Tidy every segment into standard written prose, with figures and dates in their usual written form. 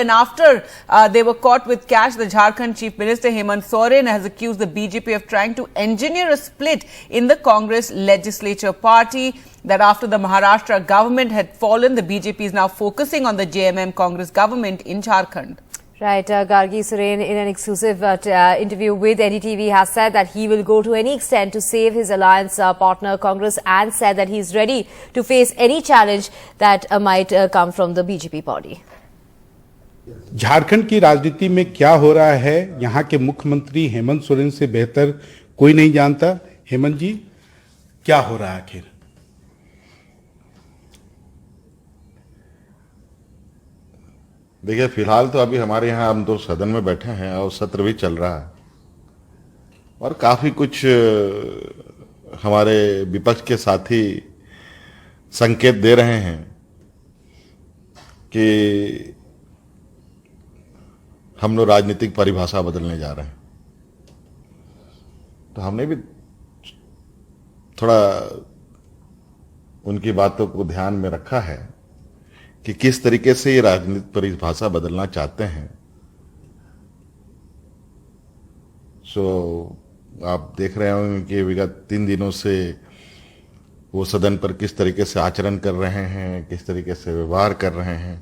and after they were caught with cash, the Jharkhand Chief Minister Hemant Soren has accused the BJP of trying to engineer a split in the Congress legislature party. That after the Maharashtra government had fallen, the BJP is now focusing on the JMM Congress government in Jharkhand. Right, Gargi Soren, in an exclusive interview with NDTV, has said that he will go to any extent to save his alliance partner Congress, and said that he is ready to face any challenge that might come from the BJP party. Jharkhand की राजनीति में क्या हो रहा है, यहाँ के मुख्यमंत्री हेमंत सोरेन से बेहतर कोई नहीं जानता। हेमंत जी, क्या हो रहा है आखिर? देखिए, फिलहाल तो अभी हमारे यहाँ हम तो सदन में बैठे हैं और सत्र भी चल रहा है और काफी कुछ हमारे विपक्ष के साथी संकेत दे रहे हैं कि हम लोग राजनीतिक परिभाषा बदलने जा रहे हैं। तो हमने भी थोड़ा उनकी बातों को ध्यान में रखा है कि किस तरीके से ये राजनीतिक परिभाषा बदलना चाहते हैं। आप देख रहे होंगे कि विगत 3 दिनों से वो सदन पर किस तरीके से आचरण कर रहे हैं, किस तरीके से व्यवहार कर रहे हैं।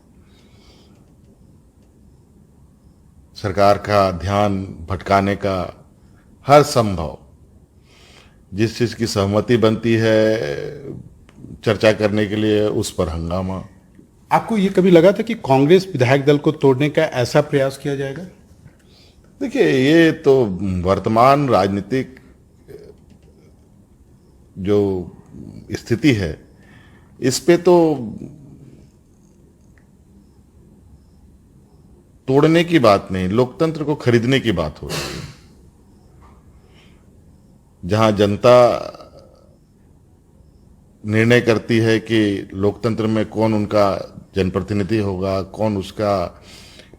सरकार का ध्यान भटकाने का हर संभव, जिस चीज की सहमति बनती है चर्चा करने के लिए, उस पर हंगामा। आपको ये कभी लगा था कि कांग्रेस विधायक दल को तोड़ने का ऐसा प्रयास किया जाएगा? देखिए, ये तो वर्तमान राजनीतिक जो स्थिति है, इस पे तो तोड़ने की बात नहीं, लोकतंत्र को खरीदने की बात हो रही है। जहां जनता निर्णय करती है कि लोकतंत्र में कौन उनका जनप्रतिनिधि होगा, कौन उसका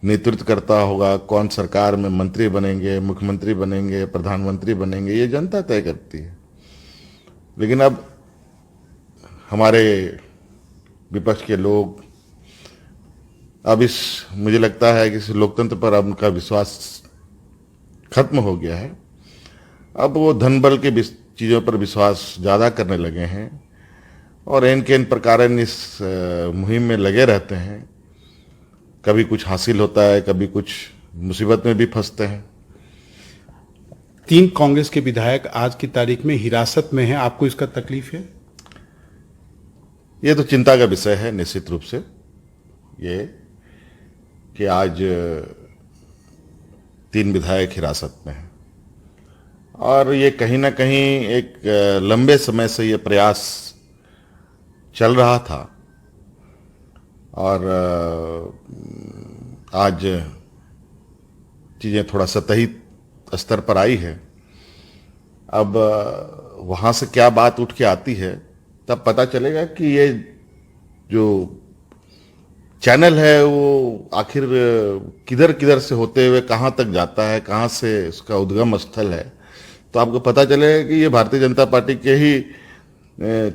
नेतृत्व करता होगा, कौन सरकार में मंत्री बनेंगे, मुख्यमंत्री बनेंगे, प्रधानमंत्री बनेंगे, ये जनता तय करती है। लेकिन अब हमारे विपक्ष के लोग अब मुझे लगता है कि इस लोकतंत्र पर अब उनका विश्वास खत्म हो गया है। अब वो धन बल के चीजों पर विश्वास ज्यादा करने लगे हैं और इन प्रकार इस मुहिम में लगे रहते हैं। कभी कुछ हासिल होता है, कभी कुछ मुसीबत में भी फंसते हैं। 3 कांग्रेस के विधायक आज की तारीख में हिरासत में हैं, आपको इसका तकलीफ है? ये तो चिंता का विषय है निश्चित रूप से, ये कि आज 3 विधायक हिरासत में हैं और ये कहीं ना कहीं एक लंबे समय से ये प्रयास चल रहा था और आज चीजें थोड़ा सतही स्तर पर आई है। अब वहां से क्या बात उठ के आती है तब पता चलेगा कि ये जो चैनल है वो आखिर किधर किधर से होते हुए कहां तक जाता है, कहां से उसका उद्गम स्थल है। तो आपको पता चलेगा कि ये भारतीय जनता पार्टी के ही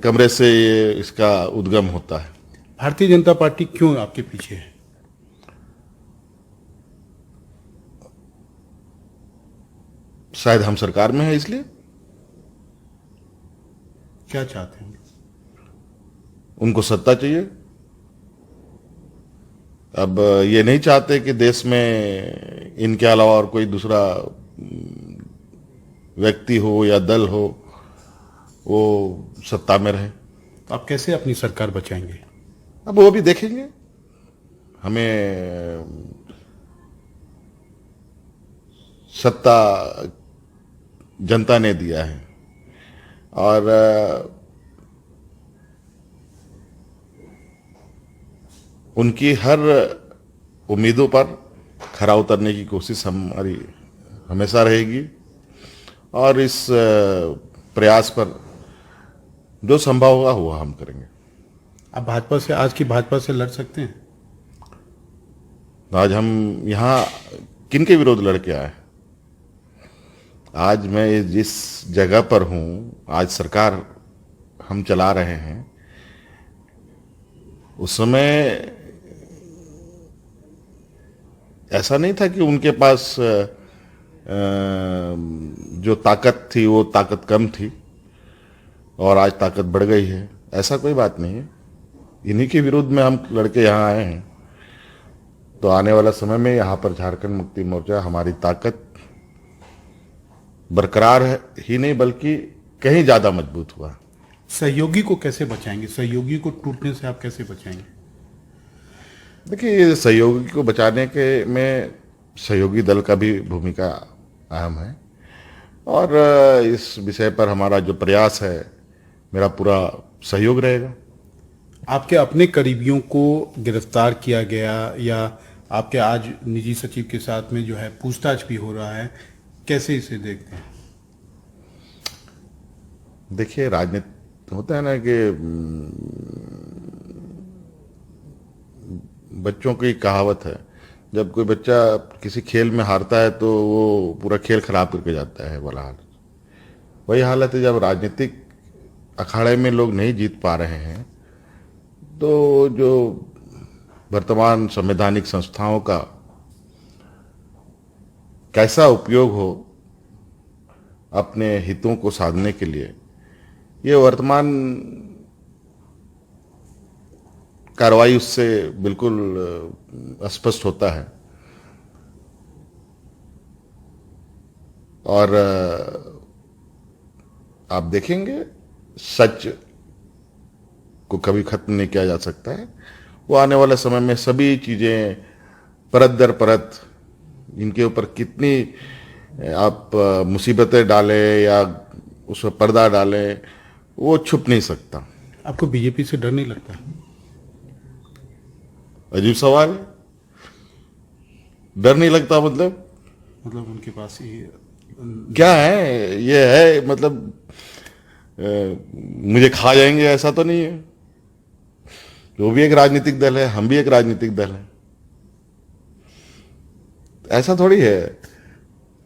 कमरे से ये इसका उद्गम होता है। भारतीय जनता पार्टी क्यों आपके पीछे है? शायद हम सरकार में है इसलिए। क्या चाहते हैं? उनको सत्ता चाहिए। अब ये नहीं चाहते कि देश में इनके अलावा और कोई दूसरा व्यक्ति हो या दल हो वो सत्ता में रहे। तो आप कैसे अपनी सरकार बचाएंगे? अब वो भी देखेंगे। हमें सत्ता जनता ने दिया है और उनकी हर उम्मीदों पर खरा उतरने की कोशिश हमारी हमेशा रहेगी और इस प्रयास पर जो संभव होगा हुआ हम करेंगे। आप भाजपा से, आज की भाजपा से लड़ सकते हैं? आज हम यहाँ किन के विरोध लड़के आए? आज मैं जिस जगह पर हूँ, आज सरकार हम चला रहे हैं, उस समय ऐसा नहीं था कि उनके पास जो ताकत थी वो ताकत कम थी और आज ताकत बढ़ गई है, ऐसा कोई बात नहीं है। इन्हीं के विरुद्ध में हम लड़के यहाँ आए हैं, तो आने वाला समय में यहाँ पर झारखंड मुक्ति मोर्चा हमारी ताकत बरकरार है ही नहीं बल्कि कहीं ज्यादा मजबूत हुआ। सहयोगी को कैसे बचाएंगे? सहयोगी को टूटने से आप कैसे बचाएंगे? देखिए, सहयोगी को बचाने के में सहयोगी दल का भी भूमिका अहम है और इस विषय पर हमारा जो प्रयास है, मेरा पूरा सहयोग रहेगा। आपके अपने करीबियों को गिरफ्तार किया गया या आपके आज निजी सचिव के साथ में जो है पूछताछ भी हो रहा है, कैसे इसे देखते हैं? देखिए, राजनीति होता है ना कि बच्चों की कहावत है, जब कोई बच्चा किसी खेल में हारता है तो वो पूरा खेल खराब करके जाता है वाला हाल। वही हालत है जब राजनीतिक अखाड़े में लोग नहीं जीत पा रहे हैं, तो जो वर्तमान संवैधानिक संस्थाओं का कैसा उपयोग हो अपने हितों को साधने के लिए, ये वर्तमान कार्रवाई उससे बिल्कुल स्पष्ट होता है। और आप देखेंगे, सच को कभी खत्म नहीं किया जा सकता है। वो आने वाले समय में सभी चीजें परत दर परत, इनके ऊपर कितनी आप मुसीबतें डालें या उस पर पर्दा डालें, वो छुप नहीं सकता। आपको बीजेपी से डर नहीं लगता? अजीब सवाल है। डर नहीं लगता मतलब उनके पास ये क्या है? ये है मतलब मुझे खा जाएंगे ऐसा तो नहीं है। वो भी एक राजनीतिक दल है, हम भी एक राजनीतिक दल है, ऐसा थोड़ी है।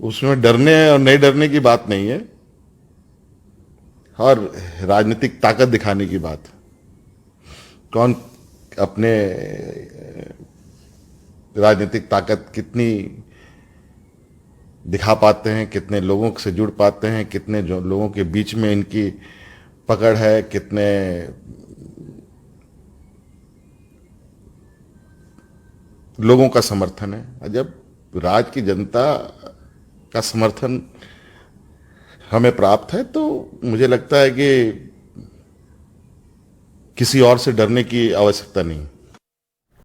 उसमें डरने और नहीं डरने की बात नहीं है, और राजनीतिक ताकत दिखाने की बात। कौन अपने राजनीतिक ताकत कितनी दिखा पाते हैं, कितने लोगों से जुड़ पाते हैं, कितने जो लोगों के बीच में इनकी पकड़ है, कितने लोगों का समर्थन है। जब राज्य की जनता का समर्थन हमें प्राप्त है, तो मुझे लगता है कि किसी और से डरने की आवश्यकता नहीं।